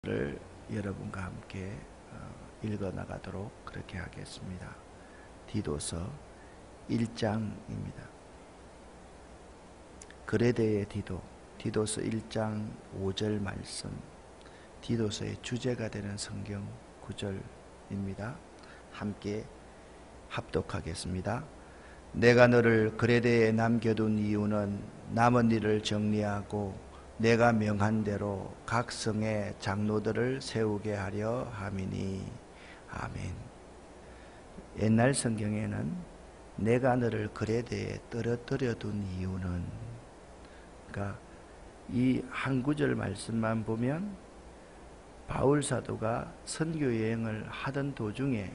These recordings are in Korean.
를 여러분과 함께 읽어 나가도록 그렇게 하겠습니다. 디도서 1장입니다. 그레데의 디도서 1장 5절 말씀, 디도서의 주제가 되는 성경 구절입니다. 함께 합독하겠습니다. 내가 너를 그레데에 남겨둔 이유는 남은 일을 정리하고 내가 명한 대로 각 성의 장로들을 세우게 하려 함이니. 아멘. 옛날 성경에는 내가 너를 그레데에 떨어뜨려 둔 이유는, 그러니까 이 한 구절 말씀만 보면 바울 사도가 선교 여행을 하던 도중에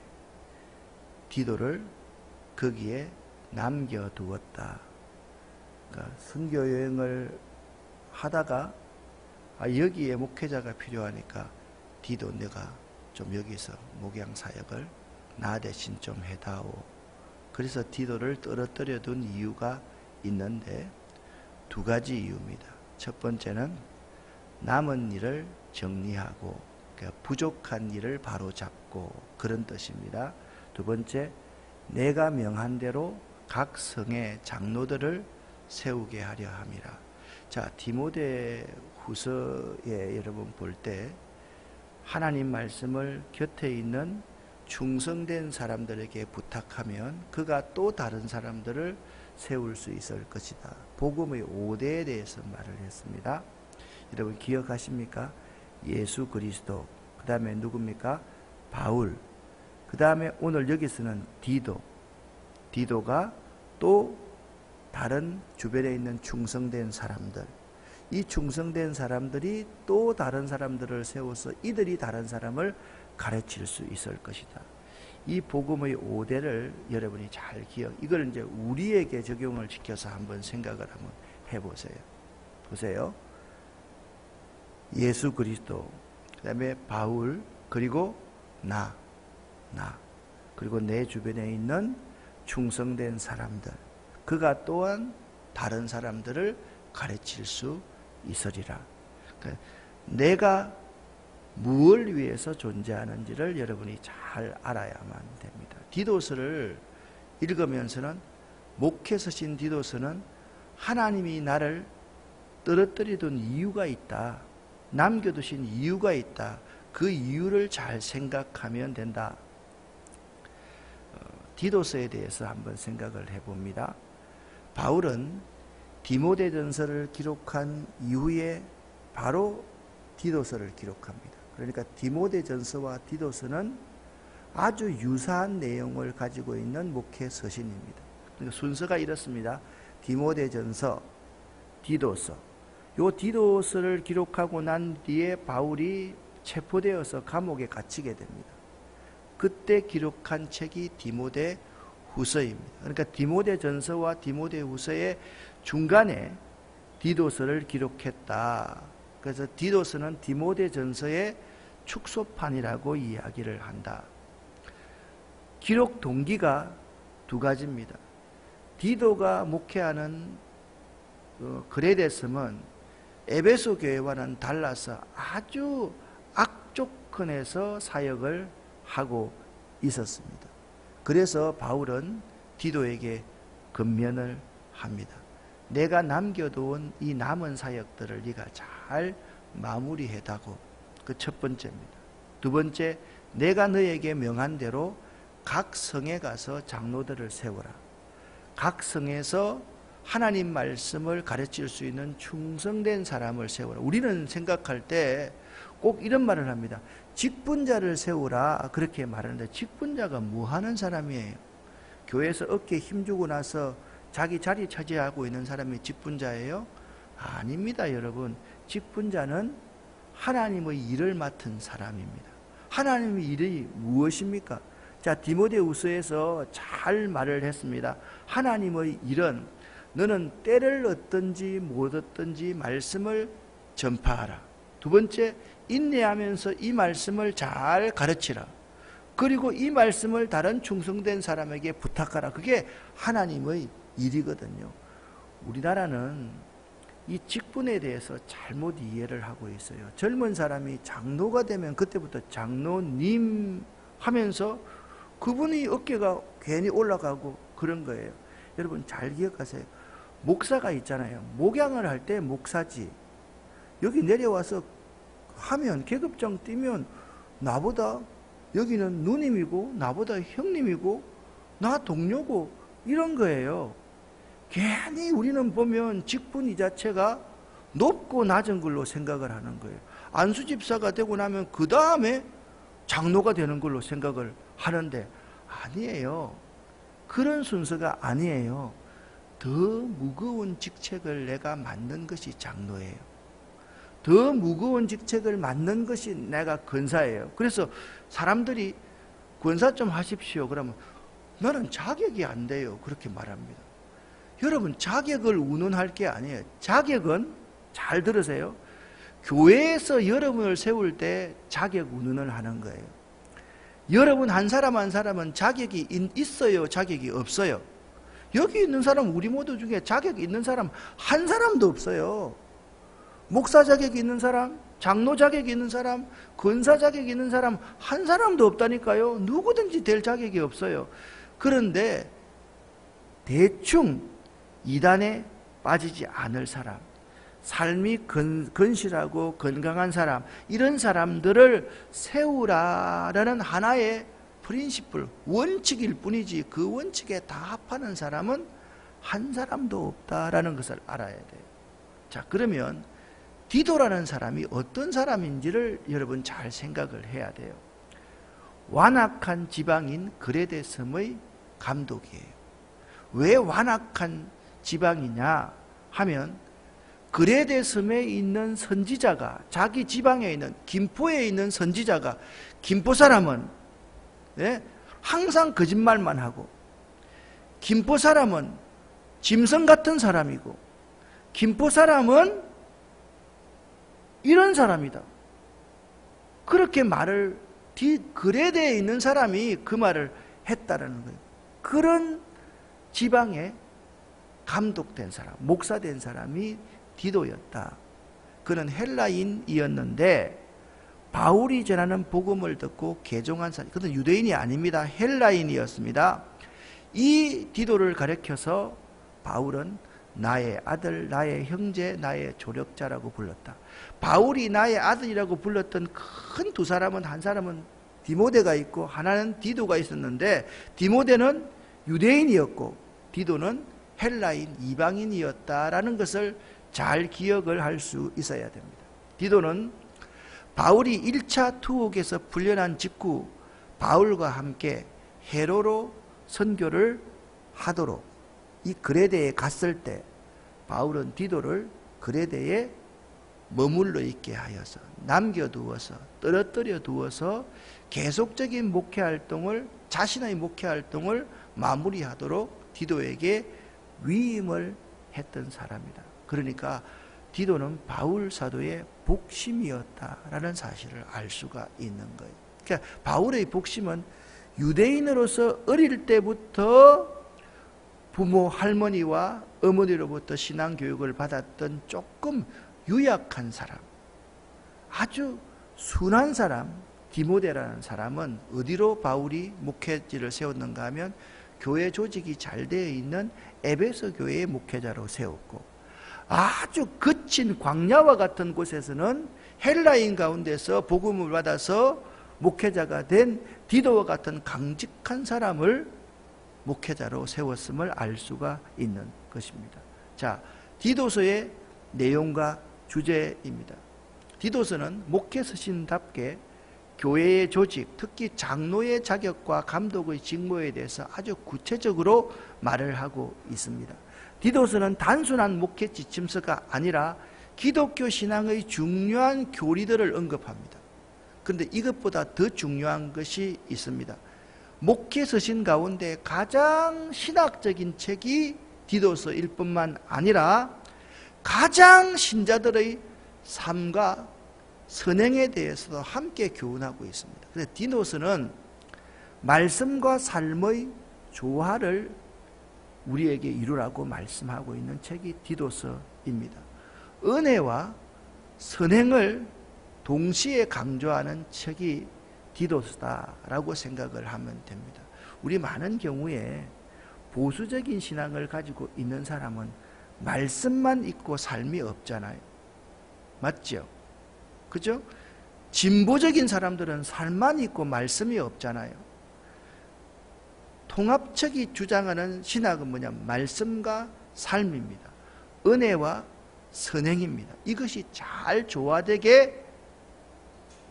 디도를 거기에 남겨두었다. 그러니까 선교 여행을 하다가 여기에 목회자가 필요하니까 디도 내가 좀 여기서 목양 사역을 나 대신 좀 해다오. 그래서 디도를 떨어뜨려 둔 이유가 있는데 두 가지 이유입니다. 첫 번째는 남은 일을 정리하고, 그러니까 부족한 일을 바로잡고, 그런 뜻입니다. 두 번째, 내가 명한 대로 각 성의 장로들을 세우게 하려 함이라. 자, 디모데 후서에 여러분 볼 때 하나님 말씀을 곁에 있는 충성된 사람들에게 부탁하면 그가 또 다른 사람들을 세울 수 있을 것이다. 복음의 5대에 대해서 말을 했습니다. 여러분 기억하십니까? 예수 그리스도, 그 다음에 누굽니까? 바울, 그 다음에 오늘 여기서는 디도가 또 다른 주변에 있는 충성된 사람들, 이 충성된 사람들이 또 다른 사람들을 세워서 이들이 다른 사람을 가르칠 수 있을 것이다. 이 복음의 5대를 여러분이 잘 이걸 이제 우리에게 적용을 시켜서 한번 생각을 한번 해보세요. 보세요. 예수 그리스도, 그 다음에 바울, 그리고 나, 그리고 내 주변에 있는 충성된 사람들, 그가 또한 다른 사람들을 가르칠 수 있으리라. 그러니까 내가 무엇을 위해서 존재하는지를 여러분이 잘 알아야만 됩니다. 디도서를 읽으면서는, 목회서신 디도서는 하나님이 나를 떨어뜨리던 이유가 있다, 남겨두신 이유가 있다, 그 이유를 잘 생각하면 된다. 디도서에 대해서 한번 생각을 해봅니다. 바울은 디모데전서를 기록한 이후에 바로 디도서를 기록합니다. 그러니까 디모데전서와 디도서는 아주 유사한 내용을 가지고 있는 목회 서신입니다. 그러니까 순서가 이렇습니다. 디모데전서, 디도서. 요 디도서를 기록하고 난 뒤에 바울이 체포되어서 감옥에 갇히게 됩니다. 그때 기록한 책이 디모데 후서입니다. 그러니까 디모데전서와 디모데후서의 중간에 디도서를 기록했다. 그래서 디도서는 디모데전서의 축소판이라고 이야기를 한다. 기록 동기가 두 가지입니다. 디도가 목회하는 그레데섬은 에베소 교회와는 달라서 아주 악조건에서 사역을 하고 있었습니다. 그래서 바울은 디도에게 권면을 합니다. 내가 남겨둔 이 남은 사역들을 네가 잘 마무리해다고. 그 첫 번째입니다. 두 번째, 내가 너에게 명한 대로 각 성에 가서 장로들을 세워라. 각 성에서 하나님 말씀을 가르칠 수 있는 충성된 사람을 세워라. 우리는 생각할 때 꼭 이런 말을 합니다. 직분자를 세우라, 그렇게 말하는데 직분자가 뭐 하는 사람이에요? 교회에서 어깨에 힘주고 나서 자기 자리 차지하고 있는 사람이 직분자예요? 아닙니다, 여러분. 직분자는 하나님의 일을 맡은 사람입니다. 하나님의 일이 무엇입니까? 자, 디모데후서에서 잘 말을 했습니다. 하나님의 일은 너는 때를 얻든지 못 얻든지 말씀을 전파하라. 두 번째, 인내하면서 이 말씀을 잘 가르치라. 그리고 이 말씀을 다른 충성된 사람에게 부탁하라. 그게 하나님의 일이거든요. 우리나라는 이 직분에 대해서 잘못 이해를 하고 있어요. 젊은 사람이 장로가 되면 그때부터 장로님 하면서 그분이 어깨가 괜히 올라가고 그런 거예요. 여러분 잘 기억하세요. 목사가 있잖아요. 목양을 할 때 목사지. 여기 내려와서 하면 계급장 띄면 나보다 여기는 누님이고 나보다 형님이고 나 동료고 이런 거예요. 괜히 우리는 보면 직분 이 자체가 높고 낮은 걸로 생각을 하는 거예요. 안수집사가 되고 나면 그 다음에 장로가 되는 걸로 생각을 하는데 아니에요. 그런 순서가 아니에요. 더 무거운 직책을 내가 맡는 것이 장로예요. 더 무거운 직책을 맡는 것이 내가 권사예요. 그래서 사람들이 권사 좀 하십시오. 그러면 나는 자격이 안 돼요. 그렇게 말합니다. 여러분 자격을 운운할 게 아니에요. 자격은 잘 들으세요. 교회에서 여러분을 세울 때 자격 운운을 하는 거예요. 여러분 한 사람 한 사람은 자격이 있어요? 자격이 없어요? 여기 있는 사람 우리 모두 중에 자격이 있는 사람 한 사람도 없어요. 목사 자격이 있는 사람, 장로 자격이 있는 사람, 권사 자격이 있는 사람 한 사람도 없다니까요. 누구든지 될 자격이 없어요. 그런데 대충 이단에 빠지지 않을 사람, 삶이 건실하고 건강한 사람, 이런 사람들을 세우라라는 하나의 프린시플, 원칙일 뿐이지 그 원칙에 다 합하는 사람은 한 사람도 없다라는 것을 알아야 돼요. 자, 그러면 디도라는 사람이 어떤 사람인지를 여러분 잘 생각을 해야 돼요. 완악한 지방인 그레데 섬의 감독이에요. 왜 완악한 지방이냐 하면 그레데 섬에 있는 선지자가, 자기 지방에 있는 김포에 있는 선지자가, 김포 사람은 항상 거짓말만 하고, 김포 사람은 짐승 같은 사람이고, 김포 사람은 이런 사람이다. 그렇게 말을 그레데에 있는 사람이 그 말을 했다라는 거예요. 그런 지방에 감독된 사람, 목사된 사람이 디도였다. 그는 헬라인이었는데 바울이 전하는 복음을 듣고 개종한 사람, 그는 유대인이 아닙니다. 헬라인이었습니다. 이 디도를 가리켜서 바울은 나의 아들, 나의 형제, 나의 조력자라고 불렀다. 바울이 나의 아들이라고 불렀던 큰 두 사람은, 한 사람은 디모데가 있고 하나는 디도가 있었는데, 디모데는 유대인이었고 디도는 헬라인 이방인이었다라는 것을 잘 기억을 할 수 있어야 됩니다. 디도는 바울이 1차 투옥에서 풀려난 직후 바울과 함께 헤로로 선교를 하도록 이 그레데에 갔을 때 바울은 디도를 그레데에 머물러 있게 하여서 남겨두어서 떨어뜨려 두어서 계속적인 목회활동을, 자신의 목회활동을 마무리하도록 디도에게 위임을 했던 사람이다. 그러니까 디도는 바울 사도의 복심이었다라는 사실을 알 수가 있는 거예요. 그러니까 바울의 복심은 유대인으로서 어릴 때부터 부모, 할머니와 어머니로부터 신앙교육을 받았던 조금 유약한 사람, 아주 순한 사람, 디모데라는 사람은 어디로 바울이 목회지를 세웠는가 하면 교회 조직이 잘 되어 있는 에베소 교회의 목회자로 세웠고, 아주 거친 광야와 같은 곳에서는 헬라인 가운데서 복음을 받아서 목회자가 된 디도와 같은 강직한 사람을 목회자로 세웠음을 알 수가 있는 것입니다. 자, 디도서의 내용과 주제입니다. 디도서는 목회 서신답게 교회의 조직, 특히 장로의 자격과 감독의 직무에 대해서 아주 구체적으로 말을 하고 있습니다. 디도서는 단순한 목회 지침서가 아니라 기독교 신앙의 중요한 교리들을 언급합니다. 그런데 이것보다 더 중요한 것이 있습니다. 목회 서신 가운데 가장 신학적인 책이 디도서일 뿐만 아니라 가장 신자들의 삶과 선행에 대해서도 함께 교훈하고 있습니다. 그래서 디도서는 말씀과 삶의 조화를 우리에게 이루라고 말씀하고 있는 책이 디도서입니다. 은혜와 선행을 동시에 강조하는 책이 디도스다라고 생각을 하면 됩니다. 우리 많은 경우에 보수적인 신앙을 가지고 있는 사람은 말씀만 있고 삶이 없잖아요. 맞죠? 그죠? 진보적인 사람들은 삶만 있고 말씀이 없잖아요. 통합책이 주장하는 신학은 뭐냐? 말씀과 삶입니다. 은혜와 선행입니다. 이것이 잘 조화되게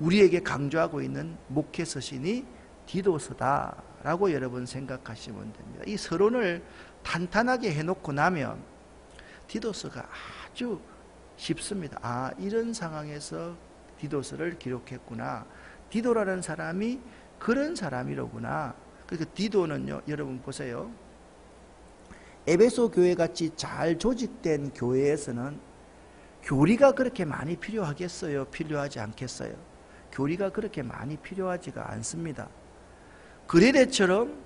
우리에게 강조하고 있는 목회 서신이 디도서다라고 여러분 생각하시면 됩니다. 이 서론을 탄탄하게 해놓고 나면 디도서가 아주 쉽습니다. 아, 이런 상황에서 디도서를 기록했구나. 디도라는 사람이 그런 사람이로구나. 그러니까 디도는요, 여러분 보세요. 에베소 교회 같이 잘 조직된 교회에서는 교리가 그렇게 많이 필요하겠어요? 필요하지 않겠어요? 교리가 그렇게 많이 필요하지가 않습니다. 그레데처럼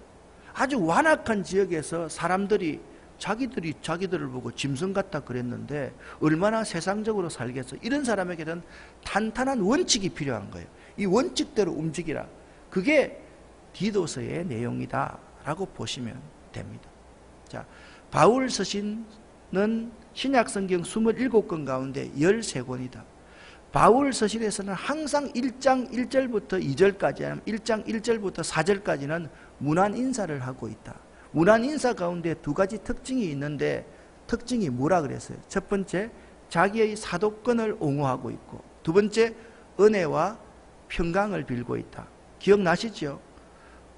아주 완악한 지역에서 사람들이 자기들을 보고 짐승 같다 그랬는데 얼마나 세상적으로 살겠어. 이런 사람에게는 탄탄한 원칙이 필요한 거예요. 이 원칙대로 움직이라. 그게 디도서의 내용이다 라고 보시면 됩니다. 자, 바울 서신은 신약성경 27권 가운데 13권이다. 바울 서신에서는 항상 1장 1절부터 2절까지, 아니면 1장 1절부터 4절까지는 문안 인사를 하고 있다. 문안 인사 가운데 두 가지 특징이 있는데, 특징이 뭐라 그랬어요? 첫 번째, 자기의 사도권을 옹호하고 있고, 두 번째, 은혜와 평강을 빌고 있다. 기억나시죠?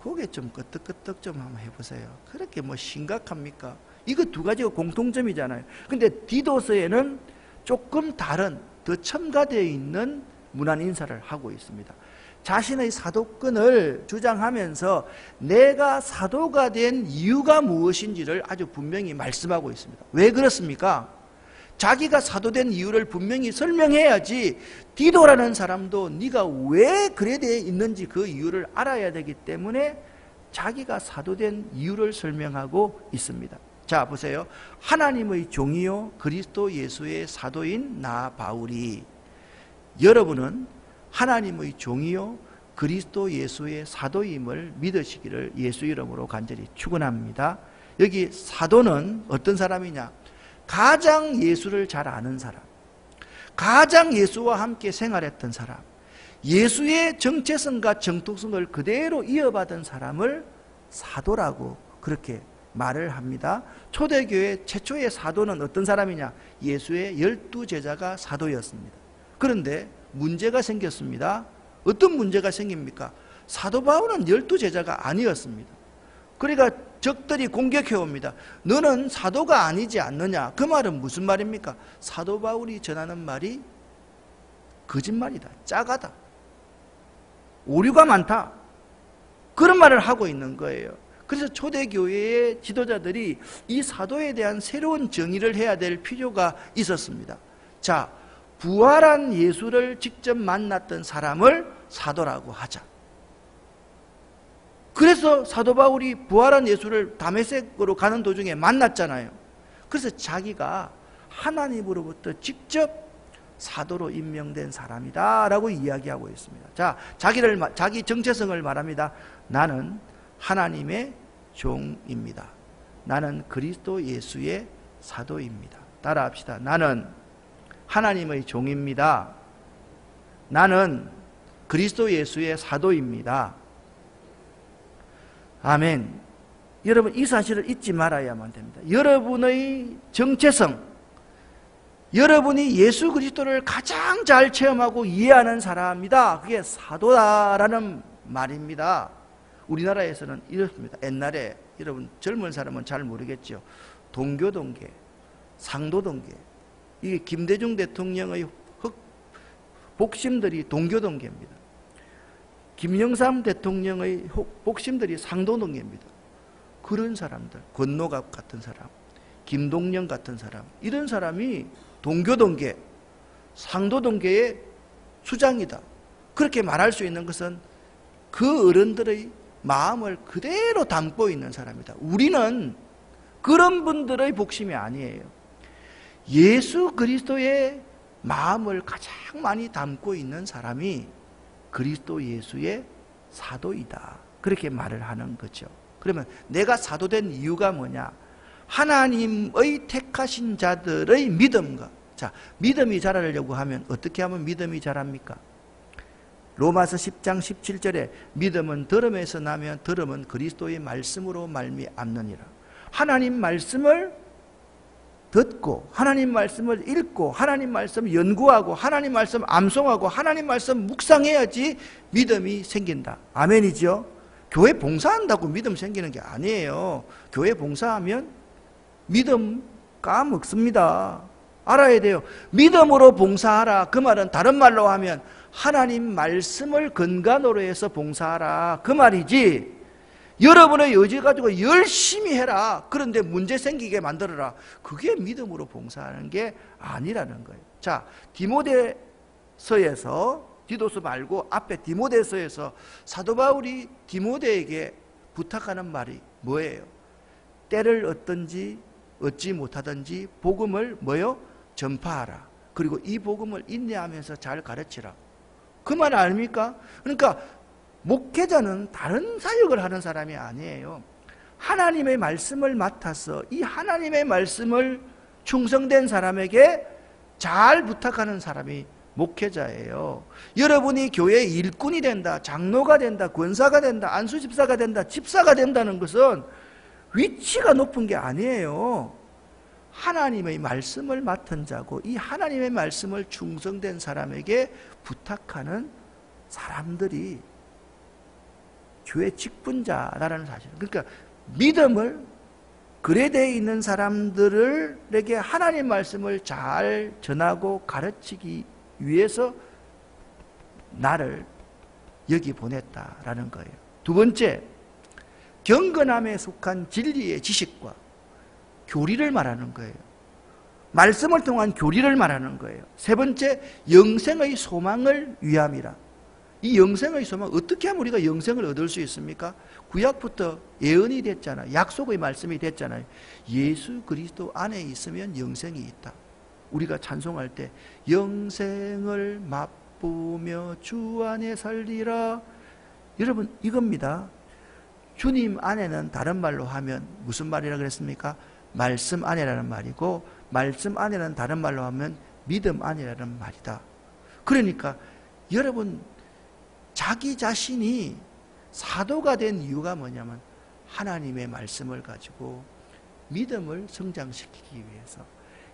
그게 좀 끄떡끄떡 좀 한번 해보세요. 그렇게 뭐 심각합니까? 이거 두 가지가 공통점이잖아요. 근데 디도서에는 조금 다른, 더 첨가되어 있는 문안 인사를 하고 있습니다. 자신의 사도권을 주장하면서 내가 사도가 된 이유가 무엇인지를 아주 분명히 말씀하고 있습니다. 왜 그렇습니까? 자기가 사도된 이유를 분명히 설명해야지 디도라는 사람도 네가 왜 그레데에 있는지 그 이유를 알아야 되기 때문에 자기가 사도된 이유를 설명하고 있습니다. 자, 보세요. 하나님의 종이요 그리스도 예수의 사도인 나 바울이, 여러분은 하나님의 종이요 그리스도 예수의 사도임을 믿으시기를 예수 이름으로 간절히 축원합니다. 여기 사도는 어떤 사람이냐? 가장 예수를 잘 아는 사람, 가장 예수와 함께 생활했던 사람, 예수의 정체성과 정통성을 그대로 이어받은 사람을 사도라고 그렇게 말을 합니다. 초대교회 최초의 사도는 어떤 사람이냐? 예수의 12제자가 사도였습니다. 그런데 문제가 생겼습니다. 어떤 문제가 생깁니까? 사도 바울은 12제자가 아니었습니다. 그러니까 적들이 공격해 옵니다. 너는 사도가 아니지 않느냐? 그 말은 무슨 말입니까? 사도 바울이 전하는 말이 거짓말이다, 짜가다, 오류가 많다, 그런 말을 하고 있는 거예요. 그래서 초대교회의 지도자들이 이 사도에 대한 새로운 정의를 해야 될 필요가 있었습니다. 자, 부활한 예수를 직접 만났던 사람을 사도라고 하자. 그래서 사도 바울이 부활한 예수를 다메섹으로 가는 도중에 만났잖아요. 그래서 자기가 하나님으로부터 직접 사도로 임명된 사람이다 라고 이야기하고 있습니다. 자, 자기 정체성을 말합니다. 나는 하나님의 종입니다. 나는 그리스도 예수의 사도입니다. 따라합시다. 나는 하나님의 종입니다. 나는 그리스도 예수의 사도입니다. 아멘. 여러분, 이 사실을 잊지 말아야만 됩니다. 여러분의 정체성, 여러분이 예수 그리스도를 가장 잘 체험하고 이해하는 사람이다, 그게 사도다라는 말입니다. 우리나라에서는 이렇습니다. 옛날에, 여러분 젊은 사람은 잘 모르겠죠. 동교동계, 상도동계, 이게 김대중 대통령의 복심들이 동교동계입니다. 김영삼 대통령의 복심들이 상도동계입니다. 그런 사람들, 권노갑 같은 사람, 김동영 같은 사람, 이런 사람이 동교동계, 상도동계의 수장이다, 그렇게 말할 수 있는 것은 그 어른들의 마음을 그대로 담고 있는 사람이다. 우리는 그런 분들의 복심이 아니에요. 예수 그리스도의 마음을 가장 많이 담고 있는 사람이 그리스도 예수의 사도이다. 그렇게 말을 하는 거죠. 그러면 내가 사도된 이유가 뭐냐? 하나님의 택하신 자들의 믿음과, 자, 믿음이 자라려고 하면 어떻게 하면 믿음이 자랍니까? 로마서 10장 17절에 믿음은 들음에서 나면 들음은 그리스도의 말씀으로 말미암느니라. 하나님 말씀을 듣고 하나님 말씀을 읽고 하나님 말씀 연구하고 하나님 말씀 암송하고 하나님 말씀 묵상해야지 믿음이 생긴다. 아멘이죠? 교회 봉사한다고 믿음 생기는 게 아니에요. 교회 봉사하면 믿음 까먹습니다. 알아야 돼요. 믿음으로 봉사하라. 그 말은 다른 말로 하면 하나님 말씀을 근간으로 해서 봉사하라. 그 말이지, 여러분의 의지 가지고 열심히 해라. 그런데 문제 생기게 만들어라. 그게 믿음으로 봉사하는 게 아니라는 거예요. 자, 디모데서에서, 디도서 말고 앞에 디모데서에서 사도 바울이 디모데에게 부탁하는 말이 뭐예요? 때를 얻든지 얻지 못하든지 복음을 뭐요? 전파하라. 그리고 이 복음을 인내하면서 잘 가르치라. 그 말 아닙니까? 그러니까 목회자는 다른 사역을 하는 사람이 아니에요. 하나님의 말씀을 맡아서 이 하나님의 말씀을 충성된 사람에게 잘 부탁하는 사람이 목회자예요. 여러분이 교회의 일꾼이 된다, 장로가 된다, 권사가 된다, 안수집사가 된다, 집사가 된다는 것은 위치가 높은 게 아니에요. 하나님의 말씀을 맡은 자고 이 하나님의 말씀을 충성된 사람에게 부탁하는 사람들이 교회 직분자라는 사실. 그러니까 믿음을 그레되어 있는 사람들에게 하나님 말씀을 잘 전하고 가르치기 위해서 나를 여기 보냈다라는 거예요. 두 번째, 경건함에 속한 진리의 지식과 교리를 말하는 거예요. 말씀을 통한 교리를 말하는 거예요. 세 번째, 영생의 소망을 위함이라. 이 영생의 소망, 어떻게 하면 우리가 영생을 얻을 수 있습니까? 구약부터 예언이 됐잖아요. 약속의 말씀이 됐잖아요. 예수 그리스도 안에 있으면 영생이 있다. 우리가 찬송할 때 영생을 맛보며 주 안에 살리라. 여러분, 이겁니다. 주님 안에는 다른 말로 하면 무슨 말이라 그랬습니까? 말씀 안에라는 말이고, 말씀 안에는 다른 말로 하면 믿음 안에라는 말이다. 그러니까 여러분, 자기 자신이 사도가 된 이유가 뭐냐면 하나님의 말씀을 가지고 믿음을 성장시키기 위해서,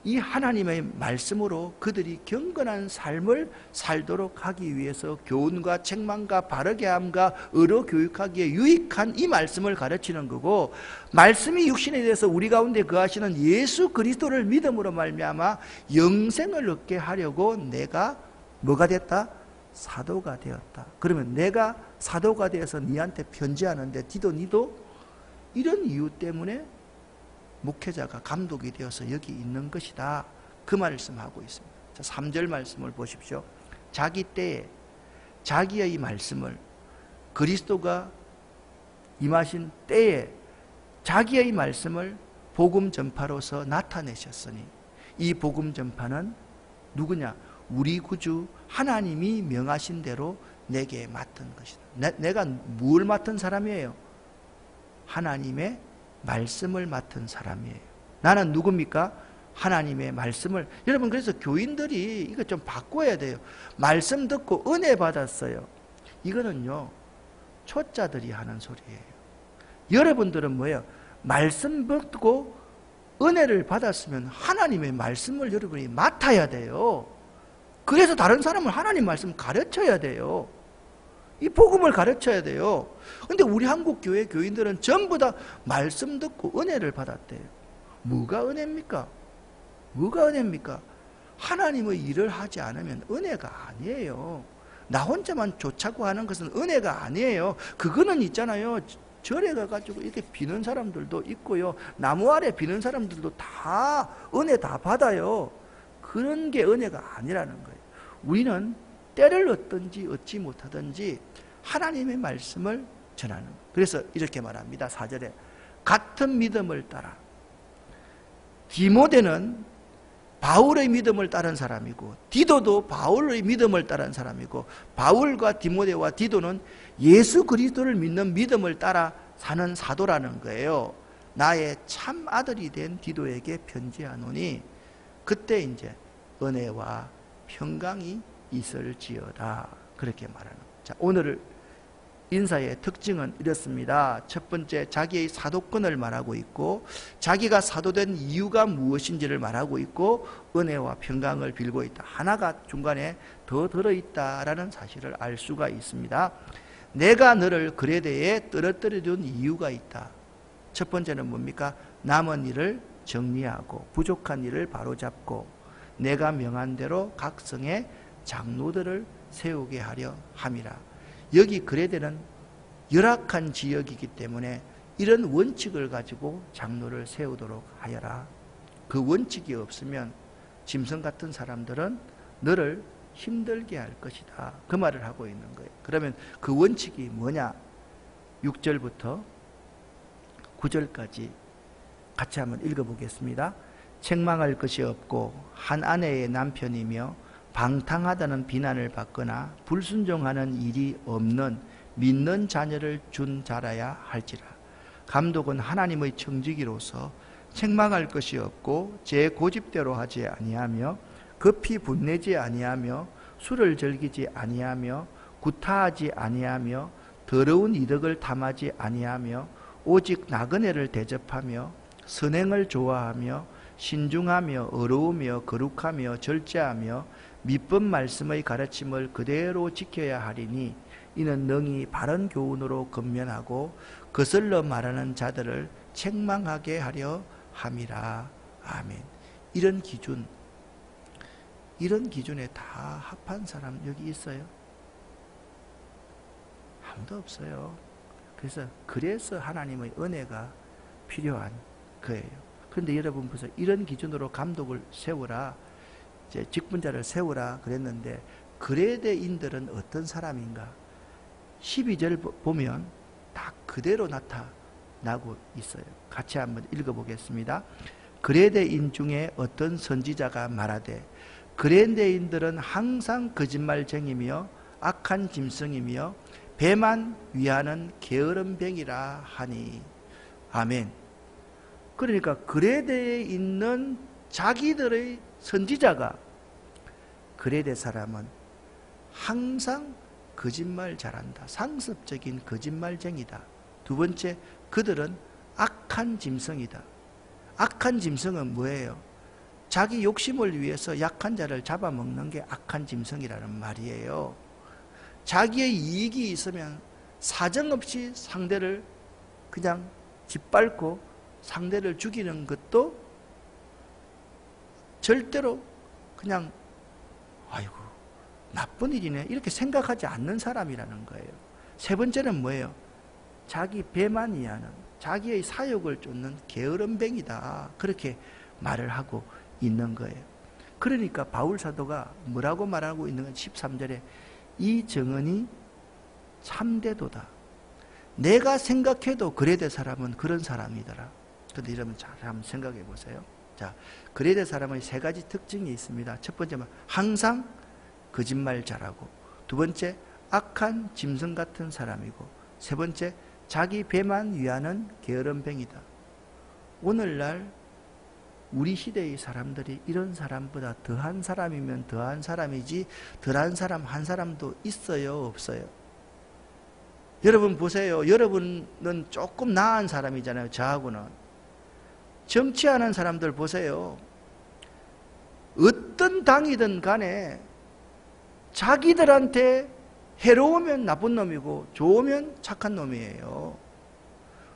이 하나님의 말씀으로 그들이 경건한 삶을 살도록 하기 위해서 교훈과 책망과 바르게 함과 의로 교육하기에 유익한 이 말씀을 가르치는 거고, 말씀이 육신에 대해서 우리 가운데 거하시는 예수 그리스도를 믿음으로 말미암아 영생을 얻게 하려고 내가 뭐가 됐다? 사도가 되었다. 그러면 내가 사도가 되어서 니한테 편지하는데 디도 니도 이런 이유 때문에 목회자가 감독이 되어서 여기 있는 것이다. 그 말씀하고 있습니다. 자, 3절 말씀을 보십시오. 자기 때에 자기의 말씀을, 그리스도가 임하신 때에 자기의 말씀을 복음 전파로서 나타내셨으니, 이 복음 전파는 누구냐? 우리 구주 하나님이 명하신 대로 내게 맡은 것이다. 내가 뭘 맡은 사람이에요? 하나님의 말씀을 맡은 사람이에요. 나는 누굽니까? 하나님의 말씀을. 여러분, 그래서 교인들이 이거 좀 바꿔야 돼요. 말씀 듣고 은혜 받았어요. 이거는요, 초짜들이 하는 소리예요. 여러분들은 뭐예요? 말씀 듣고 은혜를 받았으면 하나님의 말씀을 여러분이 맡아야 돼요. 그래서 다른 사람을 하나님 말씀 가르쳐야 돼요. 이 복음을 가르쳐야 돼요. 근데 우리 한국 교회 교인들은 전부 다 말씀 듣고 은혜를 받았대요. 뭐가 은혜입니까? 뭐가 은혜입니까? 하나님의 일을 하지 않으면 은혜가 아니에요. 나 혼자만 좋자고 하는 것은 은혜가 아니에요. 그거는 있잖아요. 절에 가가지고 이렇게 비는 사람들도 있고요. 나무 아래 비는 사람들도 다 은혜 다 받아요. 그런 게 은혜가 아니라는 거예요. 우리는 때를 얻든지 얻지 못하든지 하나님의 말씀을 전하는 거예요. 그래서 이렇게 말합니다. 4절에 같은 믿음을 따라 디모데는 바울의 믿음을 따른 사람이고, 디도도 바울의 믿음을 따른 사람이고, 바울과 디모데와 디도는 예수 그리스도를 믿는 믿음을 따라 사는 사도라는 거예요. 나의 참 아들이 된 디도에게 편지하노니 그때 이제 은혜와 평강이 있을지어다, 그렇게 말하는 거예요. 자, 오늘 인사의 특징은 이렇습니다. 첫 번째, 자기의 사도권을 말하고 있고, 자기가 사도된 이유가 무엇인지를 말하고 있고, 은혜와 평강을 빌고 있다. 하나가 중간에 더 들어있다라는 사실을 알 수가 있습니다. 내가 너를 그레데에 떨어뜨려 둔 이유가 있다. 첫 번째는 뭡니까? 남은 일을 정리하고 부족한 일을 바로잡고 내가 명한 대로 각 성에 장로들을 세우게 하려 함이라. 여기 그레데는 열악한 지역이기 때문에 이런 원칙을 가지고 장로를 세우도록 하여라. 그 원칙이 없으면 짐승 같은 사람들은 너를 힘들게 할 것이다, 그 말을 하고 있는 거예요. 그러면 그 원칙이 뭐냐? 6절부터 9절까지 같이 한번 읽어보겠습니다. 책망할 것이 없고 한 아내의 남편이며 방탕하다는 비난을 받거나 불순종하는 일이 없는 믿는 자녀를 준 자라야 할지라. 감독은 하나님의 청지기로서 책망할 것이 없고 제 고집대로 하지 아니하며 급히 분내지 아니하며 술을 즐기지 아니하며 구타하지 아니하며 더러운 이득을 탐하지 아니하며 오직 나그네를 대접하며 선행을 좋아하며 신중하며 어려우며 거룩하며 절제하며 밑법 말씀의 가르침을 그대로 지켜야 하리니 이는 능히 바른 교훈으로 건면하고 거슬러 말하는 자들을 책망하게 하려 함이라. 아멘. 이런 기준에 다 합한 사람 여기 있어요? 아무도 없어요. 그래서 하나님의 은혜가 필요한 거예요. 그런데 여러분 보세요. 이런 기준으로 감독을 세우라, 이제 직분자를 세우라 그랬는데 그레데인들은 어떤 사람인가? 12절 보면 다 그대로 나타나고 있어요. 같이 한번 읽어보겠습니다. 그레데인 중에 어떤 선지자가 말하되 그레데인들은 항상 거짓말쟁이며 악한 짐승이며 배만 위하는 게으름뱅이라 하니. 아멘. 그러니까 그레데에 있는 자기들의 선지자가 그레데 사람은 항상 거짓말 잘한다, 상습적인 거짓말쟁이다. 두 번째, 그들은 악한 짐승이다. 악한 짐승은 뭐예요? 자기 욕심을 위해서 약한 자를 잡아먹는 게 악한 짐승이라는 말이에요. 자기의 이익이 있으면 사정없이 상대를 그냥 짓밟고 상대를 죽이는 것도 절대로 그냥 아이고 나쁜 일이네 이렇게 생각하지 않는 사람이라는 거예요. 세 번째는 뭐예요? 자기 배만 이하는, 자기의 사욕을 쫓는 게으름뱅이다, 그렇게 말을 하고 있는 거예요. 그러니까 바울 사도가 뭐라고 말하고 있는 건 13절에 이 정언이 참되도다. 내가 생각해도 그레데 사람은 그런 사람이더라. 그런데 여러분 잘 한번 생각해 보세요. 자, 그레데 사람의 세 가지 특징이 있습니다. 첫 번째는 항상 거짓말 잘하고, 두 번째 악한 짐승 같은 사람이고, 세 번째 자기 배만 위하는 게으름뱅이다. 오늘날 우리 시대의 사람들이 이런 사람보다 더한 사람이면 더한 사람이지 덜한 사람 한 사람도 있어요, 없어요? 여러분 보세요. 여러분은 조금 나은 사람이잖아요, 저하고는. 정치하는 사람들 보세요. 어떤 당이든 간에 자기들한테 해로우면 나쁜 놈이고 좋으면 착한 놈이에요.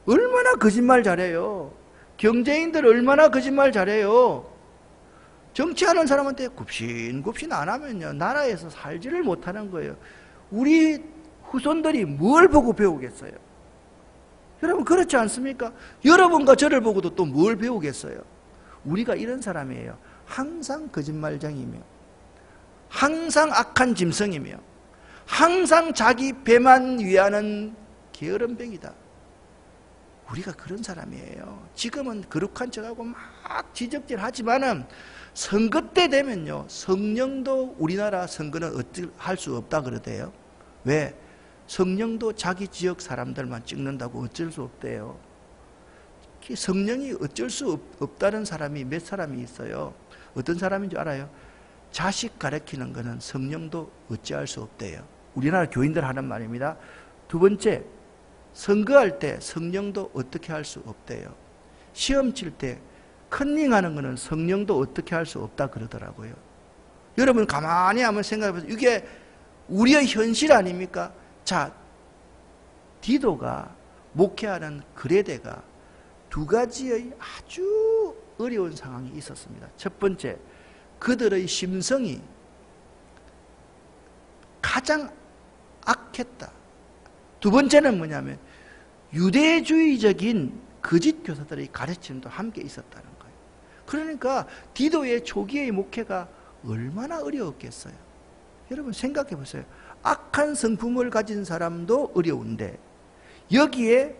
얼마나 거짓말 잘해요. 경제인들 얼마나 거짓말 잘해요. 정치하는 사람한테 굽신굽신 안 하면요 나라에서 살지를 못하는 거예요. 우리 후손들이 뭘 보고 배우겠어요? 여러분 그렇지 않습니까? 여러분과 저를 보고도 또 뭘 배우겠어요? 우리가 이런 사람이에요. 항상 거짓말쟁이며 항상 악한 짐승이며 항상 자기 배만 위하는 게으름뱅이다. 우리가 그런 사람이에요. 지금은 거룩한 척하고 막 지적질하지만은 선거 때 되면요, 성령도 우리나라 선거는 할 수 없다 그러대요. 왜? 성령도 자기 지역 사람들만 찍는다고 어쩔 수 없대요. 성령이 어쩔 수 없다는 사람이 몇 사람이 있어요. 어떤 사람인 줄 알아요? 자식 가르치는 거는 성령도 어찌할 수 없대요. 우리나라 교인들 하는 말입니다. 두 번째, 선거할 때 성령도 어떻게 할 수 없대요. 시험 칠 때 컨닝하는 거는 성령도 어떻게 할 수 없다 그러더라고요. 여러분 가만히 한번 생각해 보세요. 이게 우리의 현실 아닙니까? 자, 디도가 목회하는 그레데가 두 가지의 아주 어려운 상황이 있었습니다. 첫 번째, 그들의 심성이 가장 악했다. 두 번째는 뭐냐면 유대주의적인 거짓 교사들의 가르침도 함께 있었다는 거예요. 그러니까 디도의 초기의 목회가 얼마나 어려웠겠어요. 여러분 생각해 보세요. 악한 성품을 가진 사람도 어려운데 여기에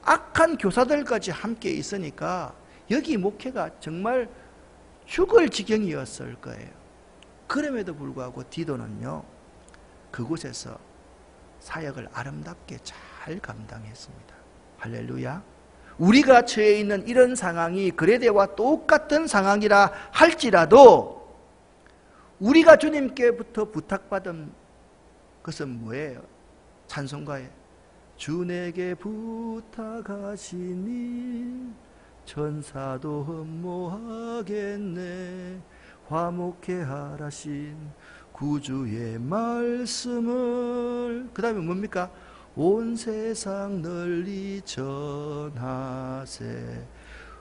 악한 교사들까지 함께 있으니까 여기 목회가 정말 죽을 지경이었을 거예요. 그럼에도 불구하고 디도는요, 그곳에서 사역을 아름답게 잘 감당했습니다. 할렐루야. 우리가 처해 있는 이런 상황이 그레데와 똑같은 상황이라 할지라도 우리가 주님께부터 부탁받은 것은 뭐예요? 찬송가에 주 내게 부탁하시니 천사도 흠모하겠네. 화목해 하라신 구주의 말씀을, 그 다음에 뭡니까? 온 세상 널리 전하세.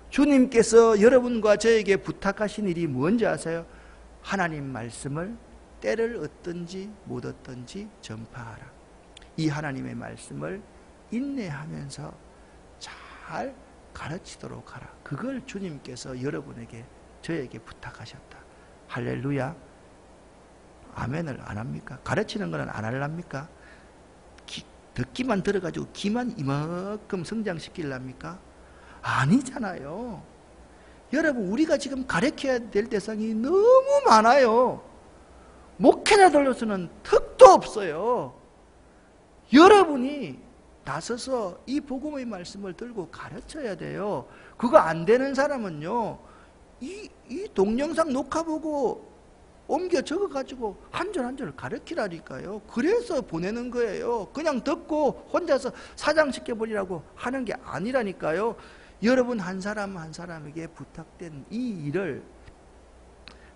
주님께서 여러분과 저에게 부탁하신 일이 뭔지 아세요? 하나님 말씀을 때를 얻든지 못 얻든지 전파하라. 이 하나님의 말씀을 인내하면서 잘 가르치도록 하라. 그걸 주님께서 여러분에게 저에게 부탁하셨다. 할렐루야. 아멘을 안 합니까? 가르치는 거는 안 하랍니까? 듣기만 들어가지고 귀만 이만큼 성장시키랍니까? 아니잖아요. 여러분 우리가 지금 가르쳐야 될 대상이 너무 많아요. 목회자들로서는 턱도 없어요. 여러분이 나서서 이 복음의 말씀을 들고 가르쳐야 돼요. 그거 안 되는 사람은요, 이 동영상 녹화 보고 옮겨 적어가지고 한 절 한 절 가르치라니까요. 그래서 보내는 거예요. 그냥 듣고 혼자서 사장시켜버리라고 하는 게 아니라니까요. 여러분 한 사람 한 사람에게 부탁된 이 일을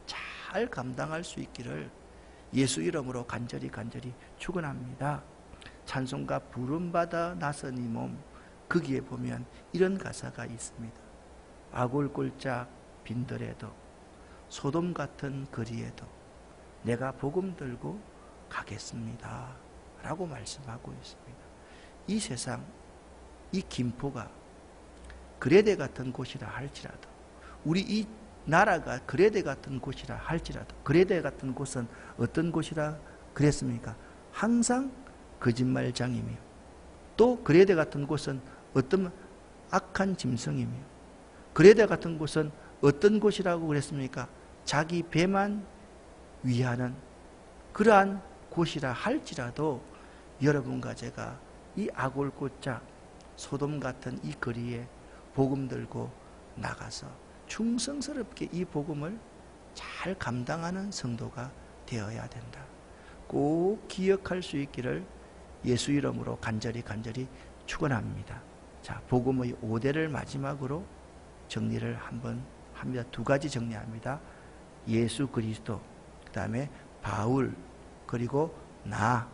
잘 감당할 수 있기를 예수 이름으로 간절히 축원합니다. 찬송가 부름받아 나선 이 몸, 거기에 보면 이런 가사가 있습니다. 아골골짝 빈들에도 소돔 같은 거리에도 내가 복음 들고 가겠습니다 라고 말씀하고 있습니다. 이 세상, 이 김포가 그레데 같은 곳이라 할지라도, 우리 이 나라가 그레데 같은 곳이라 할지라도, 그레데 같은 곳은 어떤 곳이라 그랬습니까? 항상 거짓말장이며, 또 그레데 같은 곳은 어떤 악한 짐승이며, 그레데 같은 곳은 어떤 곳이라고 그랬습니까? 자기 배만 위하는 그러한 곳이라 할지라도 여러분과 제가 이 아골골짝 소돔 같은 이 거리에 복음 들고 나가서 충성스럽게 이 복음을 잘 감당하는 성도가 되어야 된다. 꼭 기억할 수 있기를 예수 이름으로 간절히 축원합니다. 자, 복음의 5대를 마지막으로 정리를 한번 합니다. 두 가지 정리합니다. 예수 그리스도, 그 다음에 바울, 그리고 나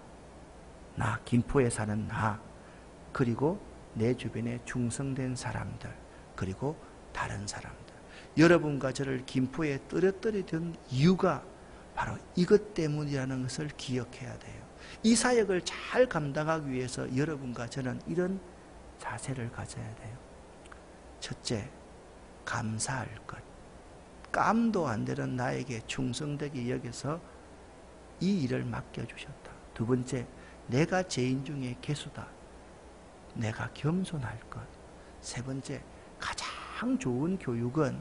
김포에 사는 나, 그리고 내 주변에 충성된 사람들, 그리고 다른 사람들. 여러분과 저를 김포에 떨어뜨리던 이유가 바로 이것 때문이라는 것을 기억해야 돼요. 이 사역을 잘 감당하기 위해서 여러분과 저는 이런 자세를 가져야 돼요. 첫째, 감사할 것. 깜도 안 되는 나에게 충성되게 여겨서 이 일을 맡겨주셨다. 두 번째, 내가 죄인 중에 괴수다. 내가 겸손할 것. 세 번째, 가장 좋은 교육은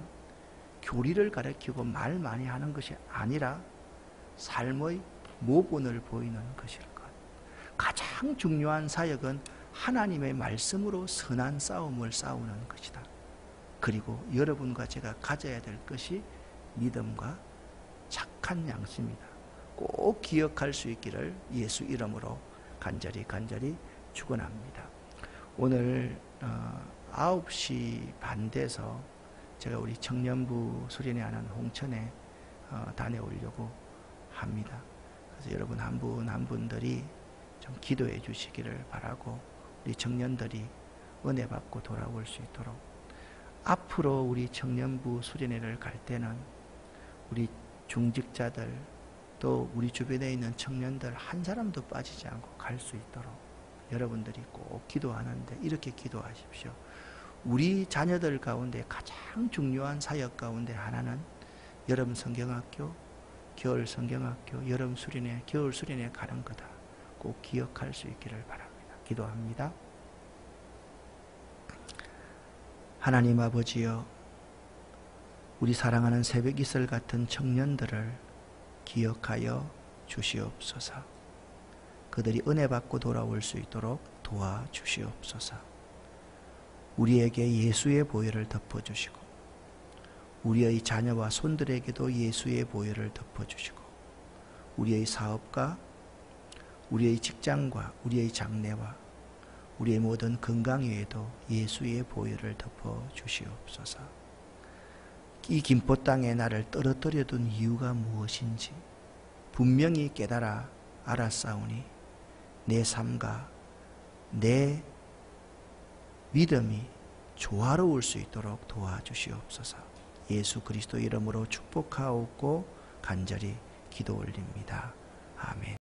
교리를 가르치고 말 많이 하는 것이 아니라 삶의 모본을 보이는 것일 것. 가장 중요한 사역은 하나님의 말씀으로 선한 싸움을 싸우는 것이다. 그리고 여러분과 제가 가져야 될 것이 믿음과 착한 양심이다. 꼭 기억할 수 있기를 예수 이름으로 간절히 축원합니다. 오늘 9시 반 돼서 제가 우리 청년부 수련회 하는 홍천에 다녀오려고 합니다. 그래서 여러분 한 분 한 분들이 좀 기도해 주시기를 바라고, 우리 청년들이 은혜 받고 돌아올 수 있도록, 앞으로 우리 청년부 수련회를 갈 때는 우리 중직자들 또 우리 주변에 있는 청년들 한 사람도 빠지지 않고 갈 수 있도록 여러분들이 꼭 기도하는데 이렇게 기도하십시오. 우리 자녀들 가운데 가장 중요한 사역 가운데 하나는 여름 성경학교, 겨울 성경학교, 여름 수련회, 겨울 수련회 가는 거다. 꼭 기억할 수 있기를 바랍니다. 기도합니다. 하나님 아버지여, 우리 사랑하는 새벽 이슬 같은 청년들을 기억하여 주시옵소서. 그들이 은혜 받고 돌아올 수 있도록 도와주시옵소서. 우리에게 예수의 보혈을 덮어주시고 우리의 자녀와 손들에게도 예수의 보혈을 덮어주시고 우리의 사업과 우리의 직장과 우리의 장래와 우리의 모든 건강 위에도 예수의 보혈을 덮어주시옵소서. 이 김포 땅에 나를 떨어뜨려 둔 이유가 무엇인지 분명히 깨달아 알았사오니 내 삶과 내 믿음이 조화로울 수 있도록 도와주시옵소서. 예수 그리스도 이름으로 축복하옵고 간절히 기도 올립니다. 아멘.